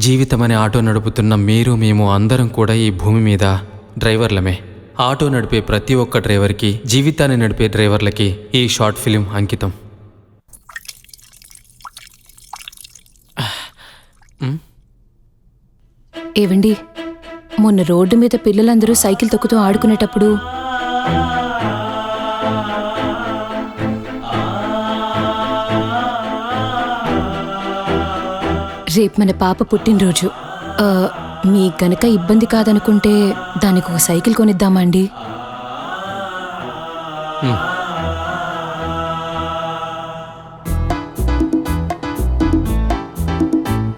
జీవితం అనే ఆటో నడుపుతున్న మీరు మేము అందరం కూడా ఈ భూమి మీద డ్రైవర్లమే. ఆటో నడిపే ప్రతి ఒక్క డ్రైవర్కి, జీవితాన్ని నడిపే డ్రైవర్లకి ఈ షార్ట్ ఫిలిం అంకితం. ఏవండి, మొన్న రోడ్డు మీద పిల్లలందరూ సైకిల్ తొక్కుతూ ఆడుకునేటప్పుడు రేపు మన పాప పుట్టినరోజు. మీకు గనక ఇబ్బంది కాదనుకుంటే దానికి ఒక సైకిల్ కొనిద్దామా అండి?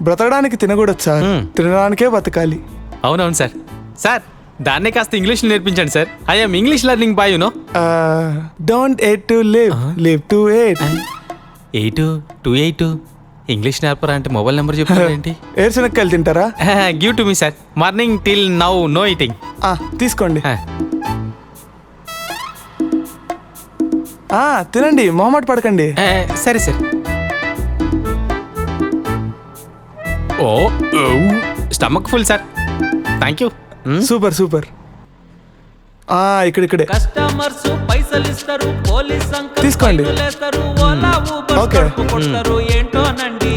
బ్రతకడానికి తినకూడదు సార్, తినడానికే బతకాలి. అవునవును సార్. సార్ దాన్నే కాస్త ఇంగ్లీష్ నేర్పించండి sir. I'm English learning boy you know. Don't eat to live, live to eat. 8228 English నేర్పరా అంటే మొబైల్ నెంబర్ చెప్పారేంటి? ఏరుశనక్కాయలు తింటారా? Give to me sir. Morning till now no eating. తీసుకోండి. తినండి, మొహమాట పడకండి. సరే సార్. ఓ stomach full sir. Thank you. Super super. ఇక్కడిక్కడే కస్టమర్స్ పైసలు ఇస్తారు, పోలీస్ అంకుల్ తీసుకోండి. Ola Uber okay. కొడతారు ఏంటోనండి.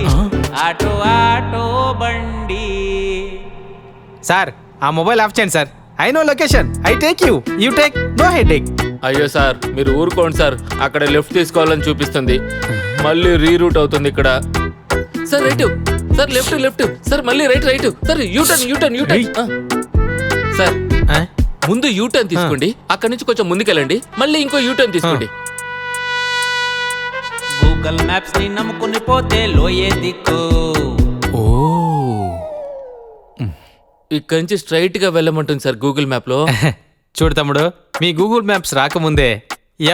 ఆటో ఆటో బండి. సార్ ఆ మొబైల్ ఆఫ్ చేయండి sir. I know location. I take you, you take no headache. అయ్యో సార్, మీరు ఊరుకోండి సార్. అక్కడ లెఫ్ట్ తీసుకోవాలని చూపిస్తుంది, మళ్ళీ రీరూట్ అవుతుంది ఇక్కడ. Sir right, sir left left, sir మళ్ళీ right right, sir U turn U turn U turn. Sir ముందు యూటర్న్ తీసుకోండి, అక్కడ నుంచి కొంచెం ముందుకెళ్ళండి, మళ్ళీ ఇంకో యూటర్న్ తీసుకోండి. గూగుల్ మ్యాప్స్ ని నమ్ముకుని పోతే లోయే దిక్కు. ఓ ఇక్కడ నుంచి స్ట్రైట్ గా వెళ్ళమంటుంది సార్ గూగుల్ మ్యాప్ లో. చూడు తమ్ముడు, మీ గూగుల్ మ్యాప్స్ రాకముందే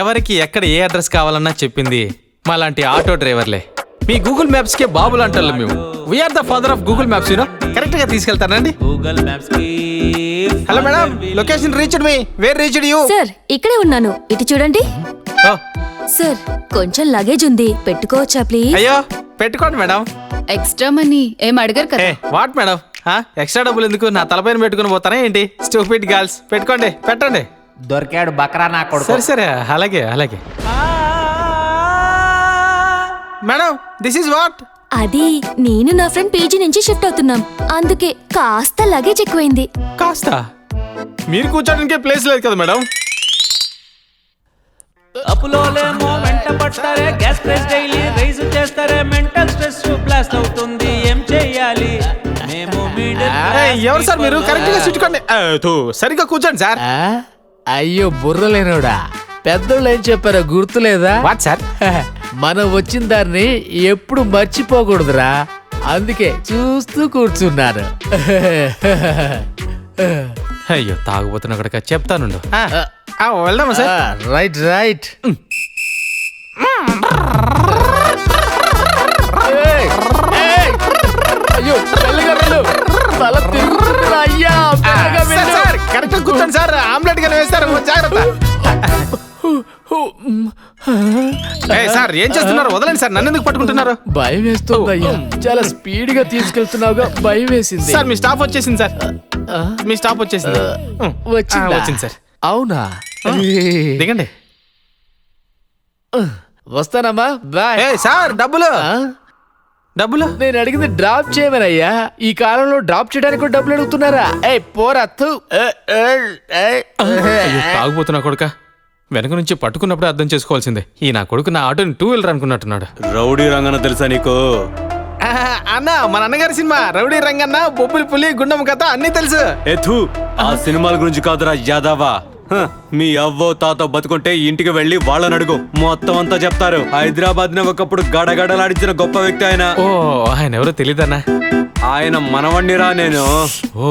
ఎవరికి ఎక్కడ ఏ అడ్రస్ కావాలన్నా చెప్పింది మాలాంటి ఆటో డ్రైవర్లే. మీ గూగుల్ మ్యాప్స్ కే బాబులు అంటారు మేము. We are the father of Google Maps you know. Correct గా తీసుకెళ్తానండి. గూగుల్ మ్యాప్స్ కి hello madam, location reached me. Where reached you? Sir ఇక్కడే ఉన్నాను, ఇటు చూడండి. సార్ కొంచెం లగేజ్ ఉంది, పెట్టుకోవచ్చా ప్లీజ్? అయ్యో పెట్టుకోండి మేడం. ఎక్స్ట్రా మనీ ఏం అడగరు కదా? వాట్ మేడం, ఎక్స్ట్రా డబ్బులు ఎందుకు? నా తలపైన పెట్టుకుని పోతారా ఏంటి? Stupid girls. పెట్టుకోండి, పెట్టండి. దొరికాడు బకరా నా కొడుకు. సరే సరే, అలాగే అలాగే. Madam this is what? అది నేను నా ఫ్రెండ్ పీజీ నుంచి షిఫ్ట్ అవుతున్నాం, అందుకే కాస్త లగేజ్ ఎక్కువైంది. కాస్త మీరు కూర్చోడానికి ప్లేస్ లేదు కదా మేడం. అప్పులోలేమో వెంట పడతారే, గ్యాస్ ప్రైస్ డైలీ రైజ్ చేస్తారే, మెంటల్ స్ట్రెస్ బ్లాస్ట్ అవుతుంది, ఏం చెయ్యాలి మేము? ఎవరు సార్ మీరు? కరెక్ట్ గా చుట్టుకోండి. సరిగ్గా కూర్చోండి సార్. అయ్యో బుర్రలేనోడా, పెద్దోళ్ళు ఏం చెప్పారో గుర్తులేదా? What sir? మనం వచ్చిన దాన్ని ఎప్పుడు మర్చిపోకూడదురా, అందుకే చూస్తూ కూర్చున్నాను. అయ్యో తాగుబోతున్నా అక్కడ చెప్తానుండు. వెళ్దామా సార్? Right right. అయ్యో మెల్లగా వెళ్ళు, తల తిరుగుతుందిరా అయ్యా. మెల్లగా వెళ్ళు. కరెక్ట్ గా కూర్చోండి సార్. ఆమ్లెట్ గానే వేస్తారు, జాగ్రత్త. సార్ ఏం చేస్తున్నారు? వదలండి సార్, నన్ను ఎందుకు పట్టుకుంటున్నారు? భయం వేస్తుంది అయ్యా, చాలా స్పీడ్ గా తీసుకెళ్తున్నావుగా, భయం వేసింది. సార్ మీ స్టాప్ వచ్చేసింది సార్. మీ స్టాప్ వచ్చేసింది. వచ్చింది సార్. అవునా, దిగండి. వస్తానమ్మా, బాయ్. సార్ డబ్బులు డబ్బులు నేను అడిగింది డ్రాప్ చేయమనయ్యా, ఈ కాలంలో డ్రాప్ చేయడానికి కూడా డబ్బులు అడుగుతున్నారా? పోరా. తాగుపోతున్నా కొడుక, వెనక నుంచి పట్టుకున్నప్పుడే అర్థం చేసుకోవాల్సిందే. ఈ నా కొడుకు నా ఆటోని 2 వీలర్ అనుకున్నట్టున్నాడు. రౌడీ రంగన్న తెలుసా నీకు? అన్న మన అన్నగారి సినిమా రౌడీ రంగన్న, బొబ్బులి పులి, గుండమ్మ కథ అన్ని తెలుసు. ఆ సినిమాల గురించి కాదురా యాదవా. మీ అవ్వో తాత బతుకుంటే ఇంటికి వెళ్ళి వాళ్ళని అడుగు, మొత్తం అంతా చెప్తారు. హైదరాబాద్ ని ఒకప్పుడు గడగడలాడించిన గొప్ప వ్యక్తి ఆయన. ఓ ఆయన ఎవరో తెలీదన్నా? ఆయన మనవణ్ణిరా నేను. ఓ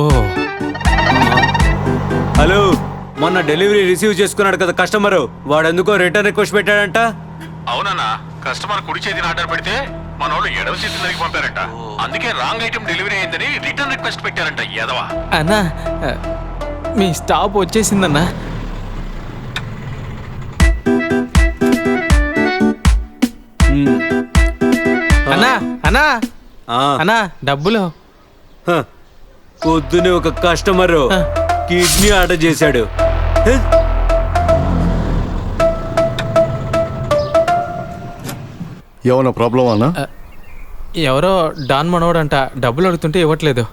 హలో, మొన్న డెలివరీ రిసీవ్ చేసుకున్నాడు కదా కస్టమర్, వాడు ఎందుకో రిటర్న్ రిక్వెస్ట్ పెట్టాడంట. అవునన్నా, కస్టమర్ కుడి చేతిని ఆర్డర్ పెడితే మన వాళ్ళు ఎడవ చేతిని దగ్గర పంపారంట. అందుకే రాంగ్ ఐటమ్ డెలివరీ అయిందని రిటర్న్ రిక్వెస్ట్ పెట్టారంట. ఎదవా అన్నా, మీ స్టాప్ వచ్చేసిందన్నా. అన్నా అన్నా అన్నా డబ్బులు పొద్దునే ఒక కస్టమర్ కిడ్నీ ఆర్డర్ చేశాడు. ఏమన్నా ప్రాబ్లం అన్నా? ఎవరో డాన్ మనోడంట డబ్బులు అడుగుతుంటే ఇవ్వట్లేదు.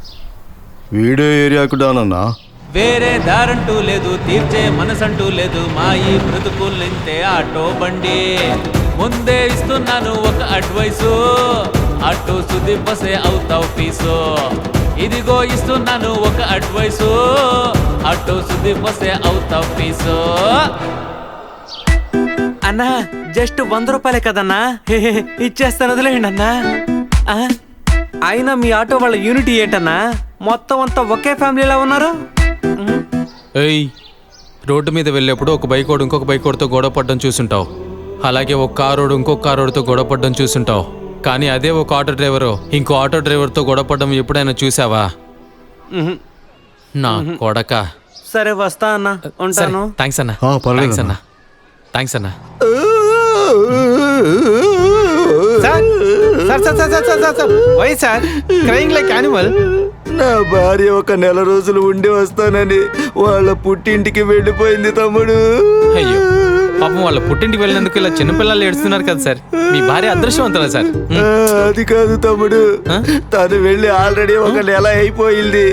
వీడియో ఏరియాకు డానన్నా? వేరే దారంటూ లేదు, తీర్చే మనసంటూ లేదు, మా ఈ బ్రతుకులింతే ఆటో బండి. ముందే ఇస్తున్నాను ఒక అడ్వైసు, ఆటో సుది బసే అవుతావు పీసు. ఇదిగో ఇస్తున్నాను ఒక అడ్వైసు, ఆటో సుది బసే అవుతావు పీసు. అన్నా జస్ట్ 100 రూపాయలే కదన్నా, ఇచ్చేస్తాను, వదిలేయండి అన్నా. అయినా మీ ఆటో వాళ్ళ యూనిటీ ఏంటన్నా? మొత్తం అంతా ఒకే ఫ్యామిలీలా ఉన్నారు. ఏయ్, రోడ్డు మీద వెళ్ళేప్పుడు ఒక బైకోడు ఇంకొక బైకోడితో గొడవ పడ్డం చూసుంటావు. అలాగే ఒక కారోడు ఇంకొక కారోడితో గొడవ పడ్డం చూసుంటావు. కానీ అదే ఒక ఆటో డ్రైవరు ఇంకో ఆటో డ్రైవర్తో గొడవ పడ్డం ఎప్పుడైనా చూసావా? నా కొడక. సరే వస్తా అన్నా, ఉంటాను. థ్యాంక్స్ అన్న. పర్లేదు థ్యాంక్స్ అన్న. అన్న. థ్యాంక్స్ అన్న. Why sir crying like animal? నా భార్య ఒక నెల రోజులు ఉండి వస్తానని వాళ్ళ పుట్టింటికి వెళ్ళిపోయింది తమ్ముడు. అయ్యో పాపం వాళ్ళ పుట్టింటికి వెళ్ళినందుకు ఇలా చిన్నపిల్లలు ఏడుస్తున్నారు కదా సార్. మీ భార్య అదృష్టవంతులా సార్. అది కాదు తమ్ముడు, తను వెళ్ళి ఆల్రెడీ ఒక నెల అయిపోయింది.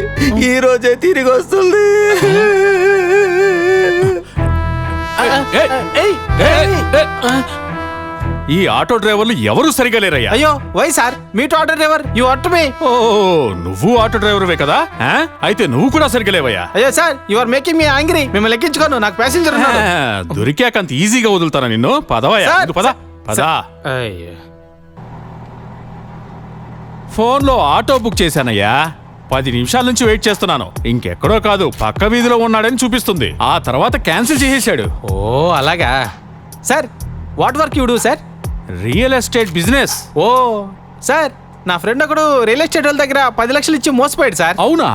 ఈ రోజే తిరిగి వస్తుంది. ఈ ఆటో డ్రైవర్లు ఎవరు సరిగా లేరయ్యా. అయ్యో why sir meet auto driver you at me. ఓ నువ్వు ఆటో డ్రైవర్వే కదా, అయితే నువ్వు కూడా సరిగా లేవయ్యా. అయ్యో sir you are making me angry. మిమ్మల్ని ఎక్కించుకోను, నాకు ప్యాసింజర్ ఉన్నాడు. దొరికాక అంత ఈజీగా వదులుతారా నిన్ను? పదవయ్యా, సార్, పద పదా. అయ్యో ఫోన్లో ఆటో బుక్ చేశానయ్యా. 10 నిమిషాల నుంచి వెయిట్ చేస్తున్నాను. ఇంకెక్కడో కాదు, పక్క వీధిలో ఉన్నాడని చూపిస్తుంది. ఆ తర్వాత క్యాన్సిల్ చేసేశాడు. ఓ అలాగా. Sir what work you do sir? Real estate business. ఓ సార్ నా ఫ్రెండ్ ఒకడు రియల్ ఎస్టేట్ వాళ్ళ దగ్గర 10 లక్షలు ఇచ్చి మోసపోయాడు సార్. అవునా?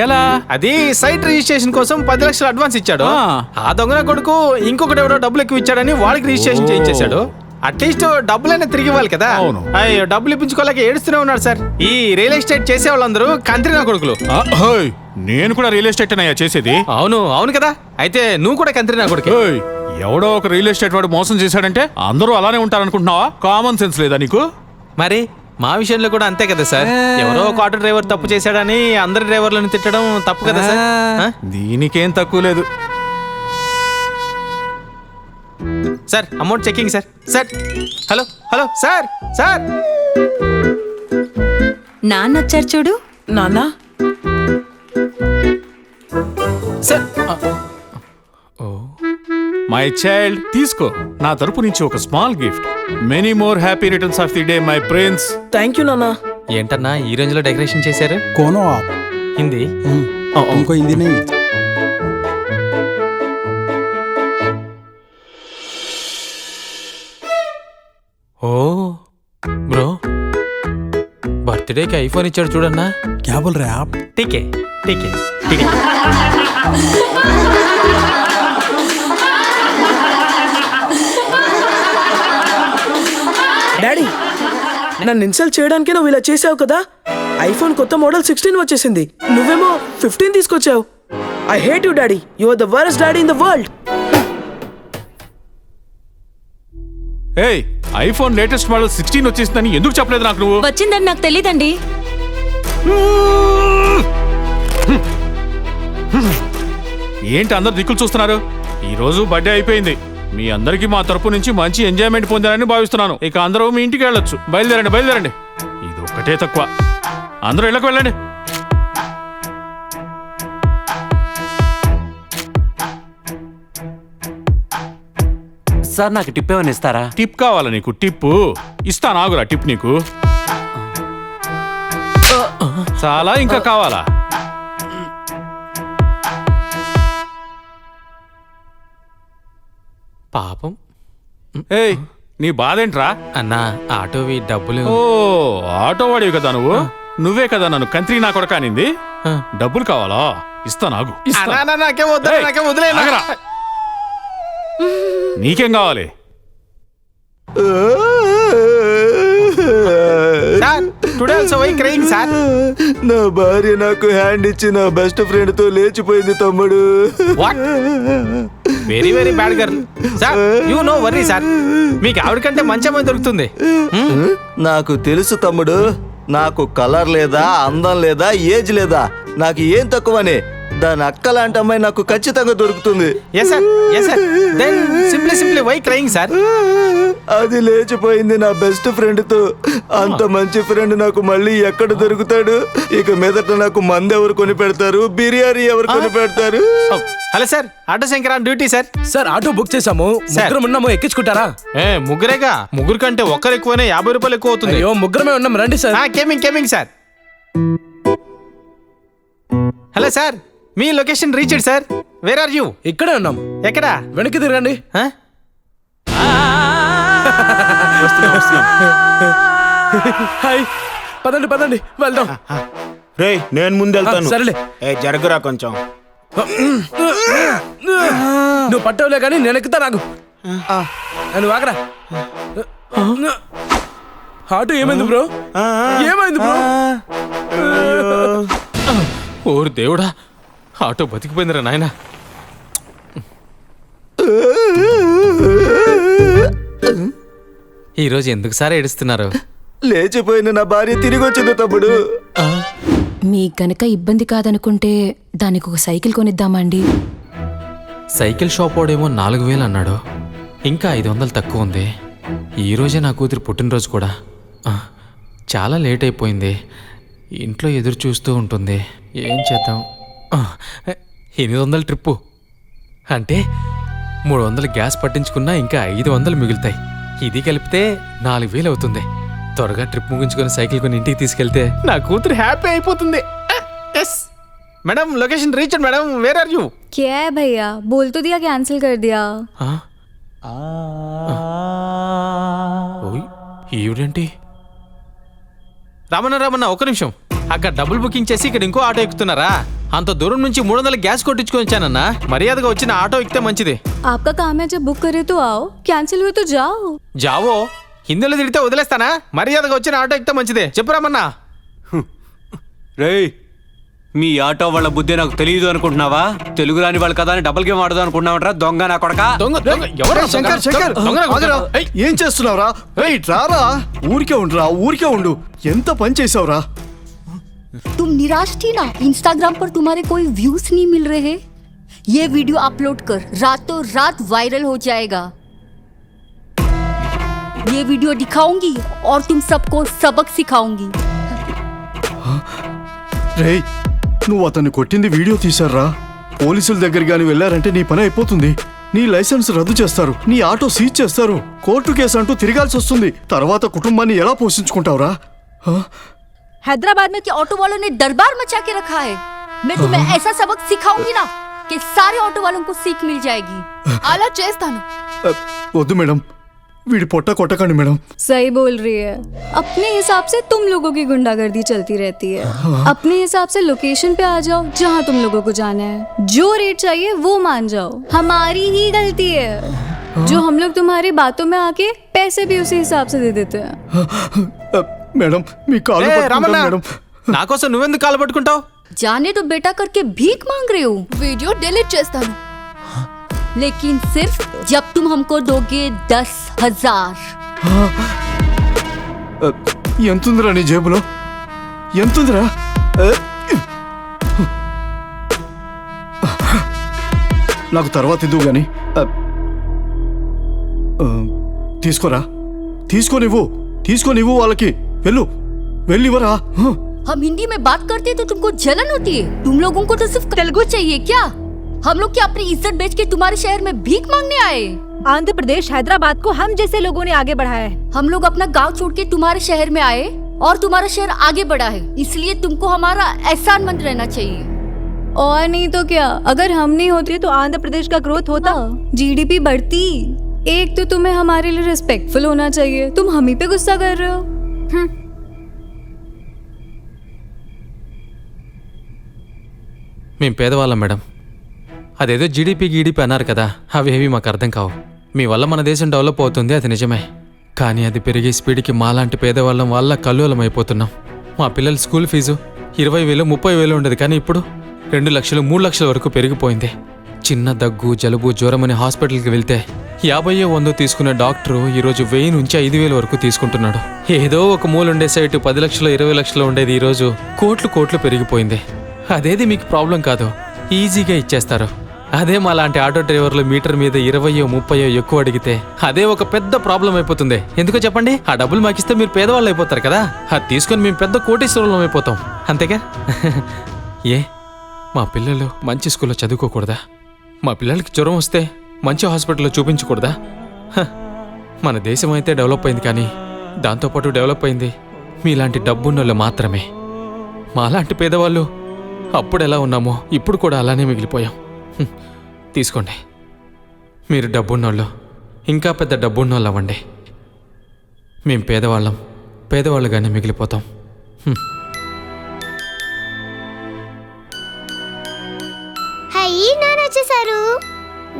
ఎలా? అది సైట్ రిజిస్ట్రేషన్ కోసం 10 లక్షలు అడ్వాన్స్ ఇచ్చాడు. ఆ దొంగన కొడుకు ఇంకొకటి ఎవడో డబ్బులు ఎక్కువ ఇచ్చాడని వాడికి రిజిస్ట్రేషన్ చేయించేశాడు. అట్లీస్ట్ డబ్బులైనా తిరిగి ఇవ్వాలి కదా. అవును. అయ్యో డబ్బులు ఇప్పించుకోలేక ఏడుస్తూనే ఉన్నాడు సార్. ఈ రియల్ ఎస్టేట్ చేసే వాళ్ళందరూ కంత్రి నా కొడుకులు. హోయ్, నేను కూడా రియల్ ఎస్టేట్ అయ్యా చేసేది. అవును అవును కదా, అయితే నువ్వు కూడా కంత్రి నా కొడుకు. హోయ్, ఎవడో ఒక రియల్ ఎస్టేట్ వాడు మోసం చేశాడంటే అందరూ అలానే ఉంటారనుకుంటున్నావా? కామన్ సెన్స్ లేదా నీకు? మరి మా విషయంలో కూడా అంతే కదా సార్. ఎవరో ఒక ఆటో డ్రైవర్ తప్పు చేశాడని అందరి డ్రైవర్లను తిట్టడం తప్పు కదా సార్. దీనికేం తక్కువ లేదు. Sir amount checking sir. Sir hello hello sir. Sir నాన్న వచ్చారు చూడు. నాన్న సార్ మై చైల్డ్, తీసుకో నా తరపు నుంచి ఒక small gift. Many more happy returns of the day my prince. Thank you నాన్న. ఏంటన్నా ఈ రేంజ్ లో డెకరేషన్ చేశారు? कोनो आप హిందీ. हमको हिंदी नहीं. ఓ బ్రో, బర్త్డేకి ఐఫోన్ ఇచ్చాడు చూడన్నా. क्या बोल रहे हैं आप? టీకే టీకే టీకే. డాడీ నన్ను ఇన్సల్ట్ చేయడానికి నువ్వు ఇలా చేసావు కదా. ఐఫోన్ కొత్త మోడల్ 16 వచ్చేసింది, నువ్వేమో 15 తీసుకొచ్చావు. I hate you daddy, you are the worst daddy in the world. ఏయ్, ఐఫోన్ లేటెస్ట్ మోడల్ 16 వచ్చేసిందని ఎందుకు చెప్పలేదు నాకు నువ్వు? వచ్చిందని నాకు తెలీదండి. ఏంటి అందరు దిక్కులు చూస్తున్నారు? ఈ రోజు బర్త్డే అయిపోయింది. మీ అందరికీ మా తరపు నుంచి మంచి ఎంజాయ్మెంట్ పొందారని భావిస్తున్నాను. ఇక అందరూ మీ ఇంటికి వెళ్ళొచ్చు. బయలుదేరండి బయలుదేరండి. ఇది ఒక్కటే తక్కువ. అందరూ ఇళ్ళకి వెళ్ళండి. సార్ నాకు టిప్ ఏమైనా ఇస్తారా? టిప్ కావాలా నీకు? టిప్పు ఇస్తాను, ఆగురా. టిప్ నీకు చాలా ఇంకా కావాలా? పాపం. ఏయ్, నీ బాధేంట్రా? అన్నా ఆటోవి డబ్బులు. ఓ ఆటో వాడివి కదా నువ్వు. నువ్వే కదా నన్ను కంత్రి నా కొడక అనింది. డబ్బులు కావాలా? ఇస్తాను, ఆగు. నాకేం వద్దు, ఏయ్, నాకేం వదిలే. ఆగరా. నీకేం కావాలి? Sir today also why crying sir? నా భార్య నాకు హ్యాండ్ ఇచ్చి నా బెస్ట్ ఫ్రెండ్ తో లేచిపోయింది తమ్ముడు. What? Very very bad girl sir. You know worry sir, మీకు ఆవిడ కంటే మంచి అమ్మాయి దొరుకుతుంది. నాకు తెలుసు తమ్ముడు, నాకు కలర్ లేదా, అందం లేదా, ఏజ్ లేదా, నాకు ఏం తక్కువనే దాని అక్క లాంటి అమ్మాయి నాకు ఖచ్చితంగా దొరుకుతుంది. Yes sir, yes sir. Then simply why crying sir? అది లేచిపోయింది నా బెస్ట్ ఫ్రెండ్ తో. అంత మంచి ఫ్రెండ్ నాకు మళ్ళీ ఎక్కడ దొరుకుతాడు? ఇక మీదట నాకు మందు ఎవరు కొని పెడతారు, బిర్యానీ ఎవరు కొని పెడతారు? Hello sir, auto Shankar on duty sir. Sir auto book చేసాము, ముగ్గురం ఉన్నాము, ఎక్కించుకుంటారా? ముగ్గురేగా, ముగ్గురు కంటే ఒక్కరు ఎక్కువనే 50 రూపాయలు ఎక్కువ అవుతుంది. అయ్యో ముగ్గురమే ఉన్నాం, రండి sir. Coming sir. Hello sir, మీ location reached sir. Where are you? ఇక్కడే ఉన్నాం. ఎక్కడ? వెనక్కి తిరగండి. హాయ్, పదండి పదండి వెళ్దాం. రే నేను ముందు వెళ్తాను. సరేలే. జరగరా కొంచెం. నువ్వు పట్టవులే కానీ నేను ఎక్కుతా. నాకు నువ్వు ఆగరా. ఆటో ఏమైంది బ్రో? ఏమైంది బ్రో? ఓరు దేవుడా, ఆటో బతికిపోయిందిరా నాయన. ఈరోజు ఎందుకు సార్ ఏడుస్తున్నారు? లేచిపోయిన నా భార్య తిరిగి వచ్చింది తమ్ముడు. మీ గనక ఇబ్బంది కాదనుకుంటే దానికి ఒక సైకిల్ కొనిద్దామా అండి? సైకిల్ షాప్ వాడేమో 4000 అన్నాడు, ఇంకా 500 తక్కువ ఉంది. ఈరోజే నా కూతురు పుట్టినరోజు కూడా. చాలా లేట్ అయిపోయింది, ఇంట్లో ఎదురు చూస్తూ ఉంటుంది. ఏం చేద్దాం? 800 ట్రిప్పు అంటే 300 గ్యాస్ పట్టించుకున్నా ఇంకా 500 మిగులుతాయి. ఇది కలిపితే 4000 అవుతుంది. త్వరగా ట్రిప్ ముగించుకొని సైకిల్ కొని ఇంటికి తీసుకెళ్తే నా కూతురు హ్యాపీ అయిపోతుంది. Yes madam, location reach madam. Where are you? क्या है भैया, बोल तो दिया कैंसिल कर दिया. ఈవిడేంటి? రమణ ఒక నిమిషం. అక్కడ డబుల్ బుకింగ్ చేసి ఇక్కడ ఇంకో ఆటో ఎక్కుతున్నారా? అంత దూరం నుంచి 300 గ్యాస్ కొట్టించుకొని వచ్చానన్నా. మర్యాదగా వచ్చిన ఆటో ఎక్కితే మంచిది. आपका काम है, जब बुक करे तो आओ, कैंसिल हुए तो जाओ. జావో, హిందీలో తిడితే వదిలేస్తానా? మర్యాదగా వచ్చిన ఆటో ఎక్కితే మంచిదే. చెప్పురామన్నా. రేయ్, మీ ఆటో వాళ్ళ బుద్ధి నాకు తెలియదు అనుకుంటున్నావా? తెలుగు రాని వాళ్ళు కదా అని డబుల్ గేమ్ ఆడదాం అనుకుంటున్నావట్రా దొంగ నా కొడక. ఎవరు? ఏం చేస్తున్నావురా? రారా, ఊరికే ఉండు. ఎంత పని చేసావురా? तुम निराश थी ना, इंस्टाग्राम पर तुम्हारे कोई व्यूज नहीं मिल रहे. ये वीडियो अपलोड कर, रातों रात वायरल हो जाएगा. ये वीडियो दिखाऊंगी और तुम सबको सबक सिखाऊंगी. రే, నువ్వు అతన్ని కొట్టింది వీడియో తీశారా? పోలీసుల దగ్గర గాని వెళ్ళారంటే నీ పని అయిపోతుంది. నీ లైసెన్స్ రద్దు చేస్తారు, నీ ఆటో సీజ్ చేస్తారు, కోర్టు కేసు అంటూ తిరగాల్సి వస్తుంది. తర్వాత కుటుంబాన్ని ఎలా పోషించుకుంటావురా? हैदराबाद में के ऑटो वालों ने दरबार मचा के रखा है. मैं तुम्हें ऐसा सबक सिखाऊंगी ना कि सारे ऑटो वालों को सीख मिल जाएगी. अला చేస్తాను. వద్దు మేడం, వీడి పొట్ట కొట్టకండి మేడం. सही बोल रही है. अपने हिसाब से तुम लोगों की गुंडागर्दी चलती रहती है. अपने हिसाब से लोकेशन पे आ जाओ जहाँ तुम लोगों को जाना है. जो रेट चाहिए वो मान जाओ. हमारी ही गलती है जो हम लोग तुम्हारी बातों में आके पैसे भी उसी हिसाब से दे देते हैं. మేడం, మీ కాలు పట్టుకుంటాను మేడం. నా కోసం నువ్వెందుకు కాలు పట్టుకుంటావు? जाने तो बेटा करके भीख मांग रहे हो. वीडियो डिलीट చేస్తాను. लेकिन सिर्फ जब तुम हमको दोगे 10,000. ఎంతుందిరా నీ జేబులో? ఎంతుందిరా? నాకు తర్వాత ఇద్దు గాని తీసుకోనివ్వు వాళ్ళకి. వెళ్ళివరా. हम हिंदी में बात करते तो तुमको जलन होती है. तुम लोगों को तो सिर्फ तेलुगु चाहिए क्या? हम लोग क्या अपनी इज्जत बेच के तुम्हारे शहर में भीख मांगने आए? आंध्र प्रदेश हैदराबाद को हम जैसे लोगों ने आगे बढ़ाया है. हम लोग अपना गांव छोड़ के तुम्हारे शहर में आए और तुम्हारा शहर आगे बढ़ा है. इसलिए तुमको हमारा एहसानमंद रहना चाहिए. और नहीं तो क्या, अगर हम नहीं होते तो आंध्र प्रदेश का ग्रोथ होता, जीडीपी बढ़ती. एक तो तुम्हें हमारे लिए रिस्पेक्टफुल होना चाहिए. तुम हम ही पे गुस्सा कर रहे हो. మేము పేదవాళ్ళం మేడం. అదేదో జీడిపి అన్నారు కదా, అవేవి మాకు అర్థం కావు. మీ వల్ల మన దేశం డెవలప్ అవుతుంది, అది నిజమే. కానీ అది పెరిగే స్పీడ్కి మాలాంటి పేదవాళ్ళం వల్ల కల్లోలం అయిపోతున్నాం. మా పిల్లల స్కూల్ ఫీజు 20,000 30,000 ఉండేది, కానీ ఇప్పుడు 2 లక్షలు 3 లక్షల వరకు పెరిగిపోయింది. చిన్న దగ్గు జలుబు జ్వరమని హాస్పిటల్కి వెళ్తే 50,000 తీసుకునే డాక్టరు ఈరోజు 1000 నుంచి 5,000 వరకు తీసుకుంటున్నాడు. ఏదో ఒక మూలుండే సైటు 10 లక్షలు 20 లక్షలు ఉండేది ఈరోజు కోట్లు పెరిగిపోయింది. అదేది మీకు ప్రాబ్లం కాదు, ఈజీగా ఇచ్చేస్తారు. అదే మా లాంటి ఆటో డ్రైవర్లు మీటర్ మీద 20 30 ఎక్కువ అడిగితే అదే ఒక పెద్ద ప్రాబ్లం అయిపోతుంది. ఎందుకో చెప్పండి, ఆ డబ్బులు మాకిస్తే మీరు పేదవాళ్ళు అయిపోతారు కదా, అది తీసుకొని మేము పెద్ద కోటీశ్వరులం అయిపోతాం, అంతేగా? ఏ మా పిల్లలు మంచి స్కూల్లో చదువుకోకూడదా? మా పిల్లలకి జ్వరం వస్తే మంచి హాస్పిటల్లో చూపించకూడదా? మన దేశం అయితే డెవలప్ అయింది, కానీ దాంతోపాటు డెవలప్ అయింది మీలాంటి డబ్బున్నోళ్ళు మాత్రమే. మాలాంటి పేదవాళ్ళు అప్పుడు ఎలా ఉన్నామో ఇప్పుడు కూడా అలానే మిగిలిపోయాం. తీసుకోండి, మీరు డబ్బున్నోళ్ళు ఇంకా పెద్ద డబ్బున్నోళ్ళు అవ్వండి. మేం పేదవాళ్ళుగానే మిగిలిపోతాం. హై, నాన్న వచ్చేసారు.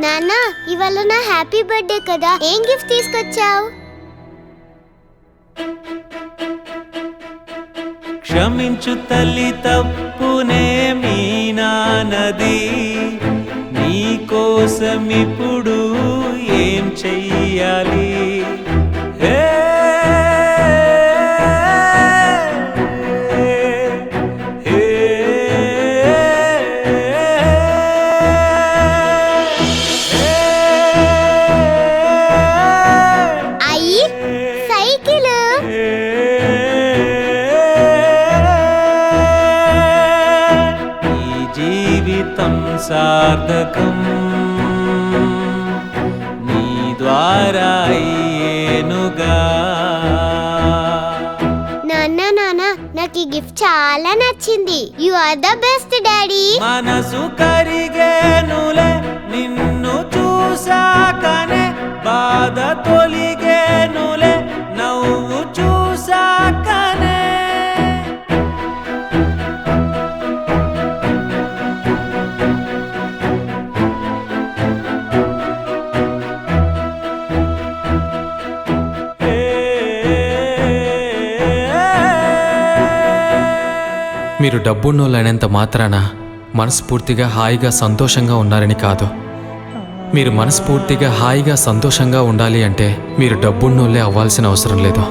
నాన్న, ఇవాళ నా హ్యాపీ బర్త్డే కదా, ఏం గిఫ్ట్ తీసుకొచ్చావు? క్షమించు తల్లి తప్పునే మీ నాన్నది, నీ కోసం ఇప్పుడు ఏం చెయ్యాలి? హే అయ్యి, సైకిల్. ఈ జీవితం సార్థకం నీ ద్వారా అయ్యేనుగా. నాన్న, నాకు ఈ గిఫ్ట్ చాలా నచ్చింది. You are the best daddy. మనసు కరిగేనులే నిన్ను చూసాకనే, బాధ తొలిగేనులే నవ్వు చూసాకనే. మీరు డబ్బున్నోళ్ళైనంత మాత్రాన మనస్ఫూర్తిగా హాయిగా సంతోషంగా ఉన్నారని కాదు. మీరు మనస్ఫూర్తిగా హాయిగా సంతోషంగా ఉండాలి అంటే మీరు డబ్బున్నోళ్ళే అవ్వాల్సిన అవసరం లేదు.